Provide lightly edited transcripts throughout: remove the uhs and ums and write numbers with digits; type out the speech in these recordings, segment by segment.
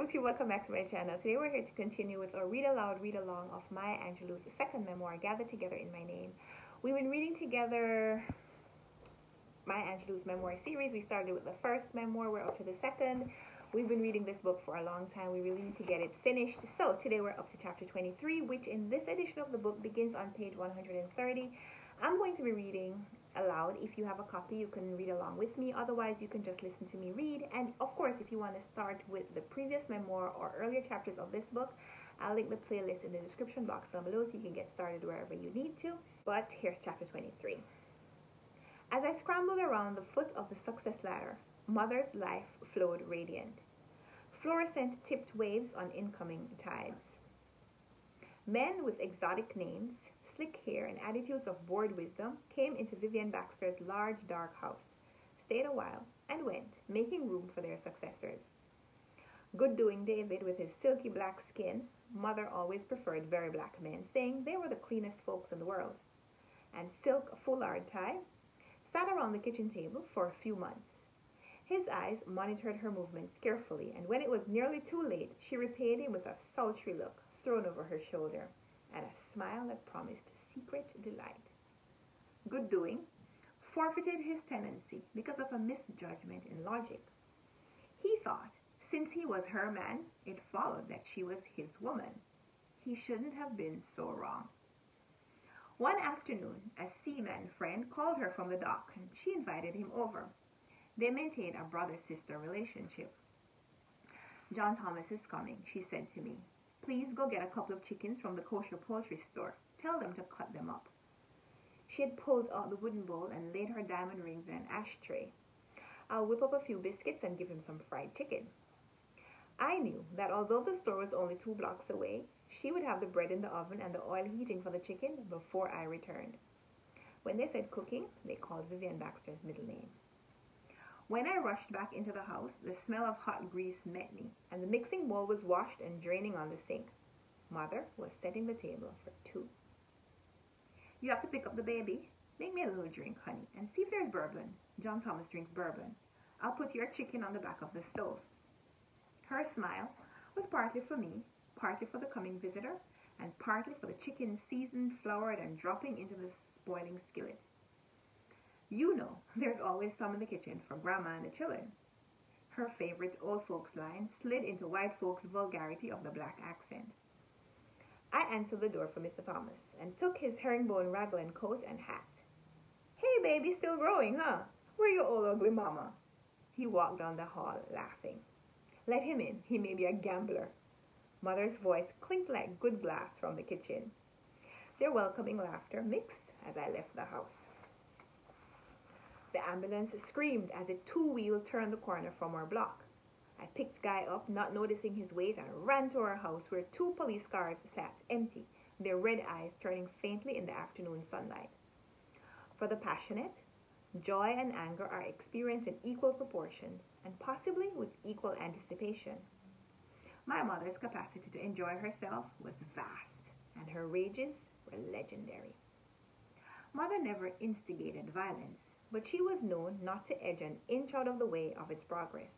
YouTube, welcome back to my channel. Today we're here to continue with a read aloud, read along of Maya Angelou's second memoir, Gathered Together in My Name. We've been reading together Maya Angelou's memoir series. We started with the first memoir, we're up to the second. We've been reading this book for a long time. We really need to get it finished. So today we're up to chapter 23, which in this edition of the book begins on page 130. I'm going to be reading aloud. If you have a copy, you can read along with me. Otherwise, you can just listen to me read. And of course, if you want to start with the previous memoir or earlier chapters of this book, I'll link the playlist in the description box down below so you can get started wherever you need to. But here's chapter 23. As I scrambled around the foot of the success ladder, Mother's life flowed radiant. Fluorescent tipped waves on incoming tides. Men with exotic names, slick hair, and attitudes of bored wisdom came into Vivian Baxter's large, dark house, stayed a while, and went, making room for their successors. Good-doing David, with his silky black skin, Mother always preferred very black men, saying they were the cleanest folks in the world, and Silk Foulard Tie sat around the kitchen table for a few months. His eyes monitored her movements carefully, and when it was nearly too late, she repaid him with a sultry look thrown over her shoulder, and a smile that promised secret delight. Good-doing forfeited his tenancy because of a misjudgment in logic. He thought, since he was her man, it followed that she was his woman. He shouldn't have been so wrong. One afternoon, a seaman friend called her from the dock, and she invited him over. They maintained a brother-sister relationship. "John Thomas is coming," she said to me. "Please go get a couple of chickens from the kosher poultry store. Tell them to cut them up." She had pulled out the wooden bowl and laid her diamond rings in an ashtray. "I'll whip up a few biscuits and give him some fried chicken." I knew that although the store was only 2 blocks away, she would have the bread in the oven and the oil heating for the chicken before I returned. When they said cooking, they called Vivian Baxter's middle name. When I rushed back into the house, the smell of hot grease met me, and the mixing bowl was washed and draining on the sink. Mother was setting the table for 2. "You have to pick up the baby. Make me a little drink, honey, and see if there's bourbon. John Thomas drinks bourbon. I'll put your chicken on the back of the stove." Her smile was partly for me, partly for the coming visitor, and partly for the chicken seasoned, floured, and dropping into the boiling skillet. "You know, there's always some in the kitchen for Grandma and the children." Her favorite old folks line slid into white folks' vulgarity of the black accent. I answered the door for Mr. Thomas and took his herringbone raglan coat and hat. "Hey, baby, still growing, huh? Where your old ugly mama?" He walked down the hall, laughing. "Let him in. He may be a gambler." Mother's voice clinked like good glass from the kitchen. Their welcoming laughter mixed as I left the house. The ambulance screamed as a 2-wheel turned the corner from our block. I picked Guy up, not noticing his weight, and ran to our house where 2 police cars sat empty, their red eyes turning faintly in the afternoon sunlight. For the passionate, joy and anger are experienced in equal proportions, and possibly with equal anticipation. My mother's capacity to enjoy herself was vast, and her rages were legendary. Mother never instigated violence, but she was known not to edge an inch out of the way of its progress.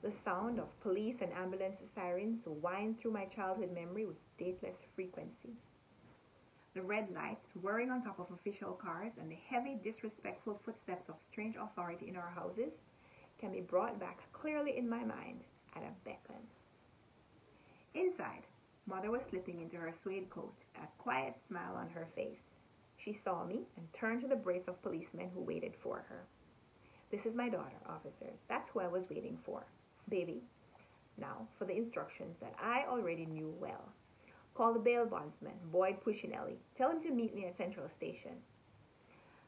The sound of police and ambulance sirens whined through my childhood memory with dateless frequency. The red lights whirring on top of official cars and the heavy, disrespectful footsteps of strange authority in our houses can be brought back clearly in my mind at a beckon. Inside, Mother was slipping into her suede coat, a quiet smile on her face. She saw me and turned to the brace of policemen who waited for her. "This is my daughter, officers. That's who I was waiting for. Baby, now for the instructions that I already knew well. Call the bail bondsman, Boyd Pushinelli. Tell him to meet me at Central Station."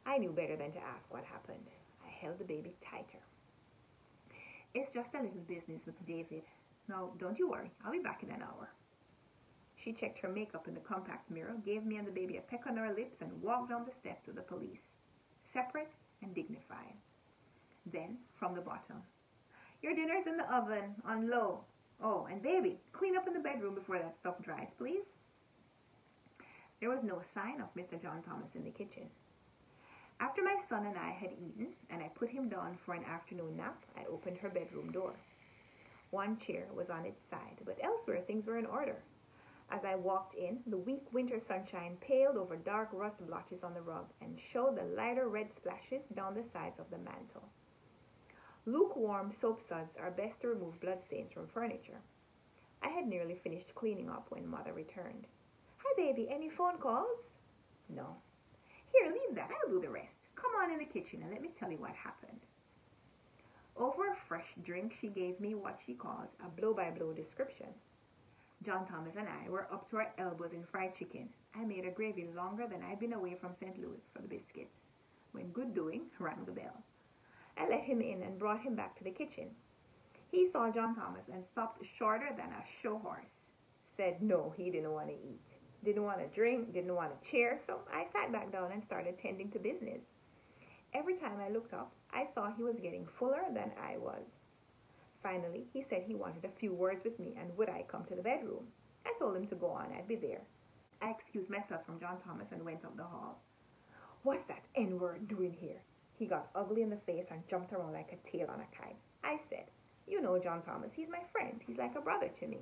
I knew better than to ask what happened. I held the baby tighter. "It's just a little business with David. Now, don't you worry. I'll be back in an hour." She checked her makeup in the compact mirror, gave me and the baby a peck on our lips, and walked down the steps to the police, separate and dignified. Then, from the bottom, "Your dinner's in the oven, on low. Oh, and baby, clean up in the bedroom before that stuff dries, please." There was no sign of Mr. John Thomas in the kitchen. After my son and I had eaten, and I put him down for an afternoon nap, I opened her bedroom door. One chair was on its side, but elsewhere things were in order. As I walked in, the weak winter sunshine paled over dark rust blotches on the rug and showed the lighter red splashes down the sides of the mantel. Lukewarm soap suds are best to remove bloodstains from furniture. I had nearly finished cleaning up when Mother returned. Hi, baby. Any phone calls? No. Here, leave that. I'll do the rest. Come on in the kitchen and let me tell you what happened. Over a fresh drink, she gave me what she called a blow-by-blow description. John Thomas and I were up to our elbows in fried chicken. I made a gravy longer than I'd been away from St. Louis for the biscuits. When good doing rang the bell. I let him in and brought him back to the kitchen. He saw John Thomas and stopped shorter than a show horse. Said no, he didn't want to eat. Didn't want to drink, didn't want a chair, so I sat back down and started tending to business. Every time I looked up, I saw he was getting fuller than I was. Finally, he said he wanted a few words with me and would I come to the bedroom. I told him to go on, I'd be there. I excused myself from John Thomas and went up the hall. What's that N-word doing here? He got ugly in the face and jumped around like a tail on a kite. I said, you know John Thomas, he's my friend. He's like a brother to me.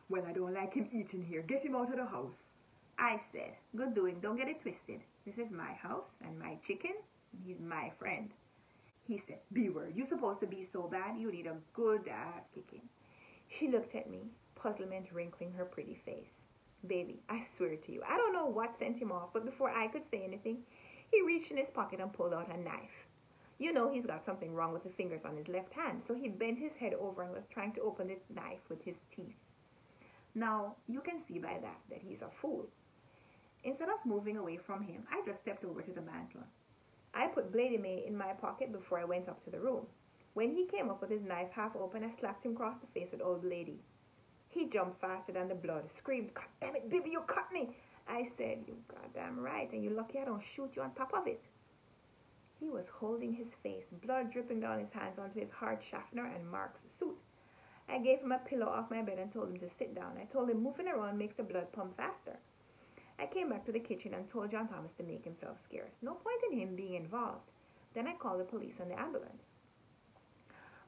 Well, I don't like him eating here. Get him out of the house. I said, good doing, don't get it twisted. This is my house and my chicken. He's my friend. He said, B-word, you supposed to be so bad, you need a good ass kicking. She looked at me, puzzlement wrinkling her pretty face. Baby, I swear to you, I don't know what sent him off, but before I could say anything, he reached in his pocket and pulled out a knife. You know he's got something wrong with the fingers on his left hand, so he bent his head over and was trying to open the knife with his teeth. Now, you can see by that he's a fool. Instead of moving away from him, I just stepped over to the mantel. I put Bloody May in my pocket before I went up to the room. When he came up with his knife half open, I slapped him across the face with Old Lady. He jumped faster than the blood, screamed, God damn it, baby, you cut me. I said, you goddamn right, and you're lucky I don't shoot you on top of it. He was holding his face, blood dripping down his hands onto his hard Schaffner and Mark's suit. I gave him a pillow off my bed and told him to sit down. I told him moving around makes the blood pump faster. I came back to the kitchen and told John Thomas to make himself scarce. No point in him being involved. Then I called the police and the ambulance.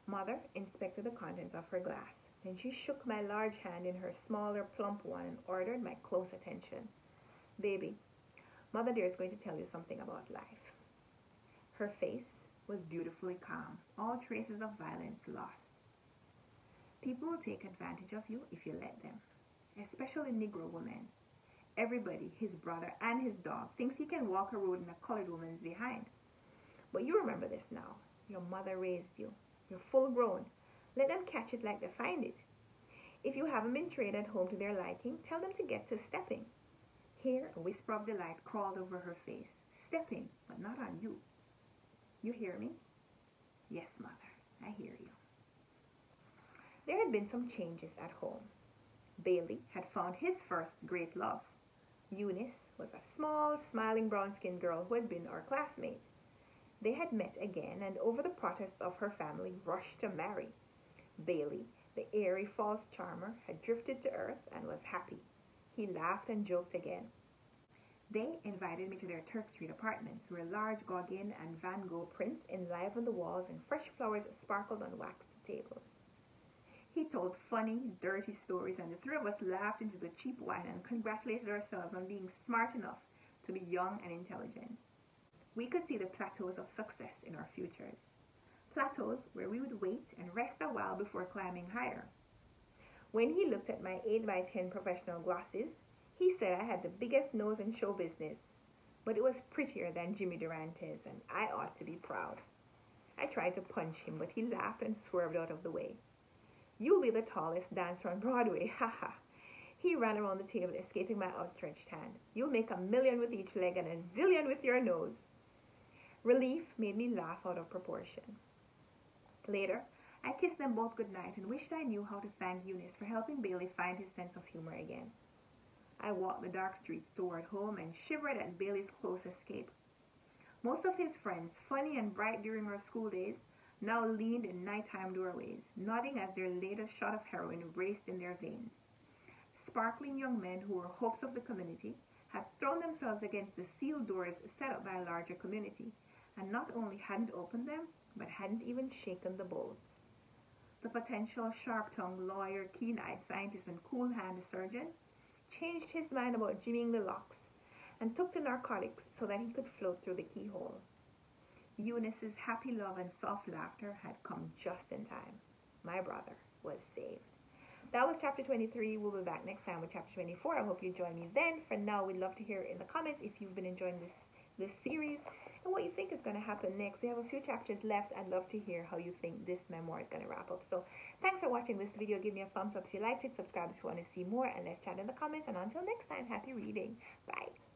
Mother inspected the contents of her glass. Then she shook my large hand in her smaller, plump one and ordered my close attention. Baby, Mother dear is going to tell you something about life. Her face was beautifully calm, all traces of violence lost. People will take advantage of you if you let them, especially Negro women. Everybody, his brother and his dog, thinks he can walk a road in a colored woman's behind. But you remember this now. Your mother raised you. You're full grown. Let them catch it like they find it. If you haven't been trained at home to their liking, tell them to get to stepping. Here, a whisper of delight crawled over her face. Stepping, but not on you. You hear me? Yes, Mother, I hear you. There had been some changes at home. Bailey had found his first great love. Eunice was a small, smiling, brown-skinned girl who had been our classmate. They had met again, and over the protest of her family, rushed to marry. Bailey, the airy false charmer, had drifted to earth and was happy. He laughed and joked again. They invited me to their Turk Street apartments, where large Gauguin and Van Gogh prints enlivened the walls and fresh flowers sparkled on waxed tables. He told funny, dirty stories, and the three of us laughed into the cheap wine and congratulated ourselves on being smart enough to be young and intelligent. We could see the plateaus of success in our futures. Plateaus where we would wait and rest a while before climbing higher. When he looked at my 8x10 professional glasses, he said I had the biggest nose in show business, but it was prettier than Jimmy Durante's, and I ought to be proud. I tried to punch him, but he laughed and swerved out of the way. You'll be the tallest dancer on Broadway, haha. He ran around the table, escaping my outstretched hand. You'll make $1 million with each leg and $1 zillion with your nose. Relief made me laugh out of proportion. Later, I kissed them both goodnight and wished I knew how to thank Eunice for helping Bailey find his sense of humor again. I walked the dark streets toward home and shivered at Bailey's close escape. Most of his friends, funny and bright during our school days, now leaned in nighttime doorways, nodding as their latest shot of heroin raced in their veins. Sparkling young men who were hopes of the community had thrown themselves against the sealed doors set up by a larger community, and not only hadn't opened them, but hadn't even shaken the bolts. The potential sharp-tongued lawyer, keen-eyed scientist, and cool-handed surgeon changed his mind about jimmying the locks and took to narcotics so that he could float through the keyhole. Eunice's happy love and soft laughter had come just in time. My brother was saved. That was chapter 23. We'll be back next time with chapter 24. I hope you join me then. For now, we'd love to hear in the comments if you've been enjoying this series and what you think is going to happen next. We have a few chapters left. I'd love to hear how you think this memoir is going to wrap up. So thanks for watching this video. Give me a thumbs up if you liked it. Subscribe if you want to see more. And let's chat in the comments. And until next time, happy reading. Bye.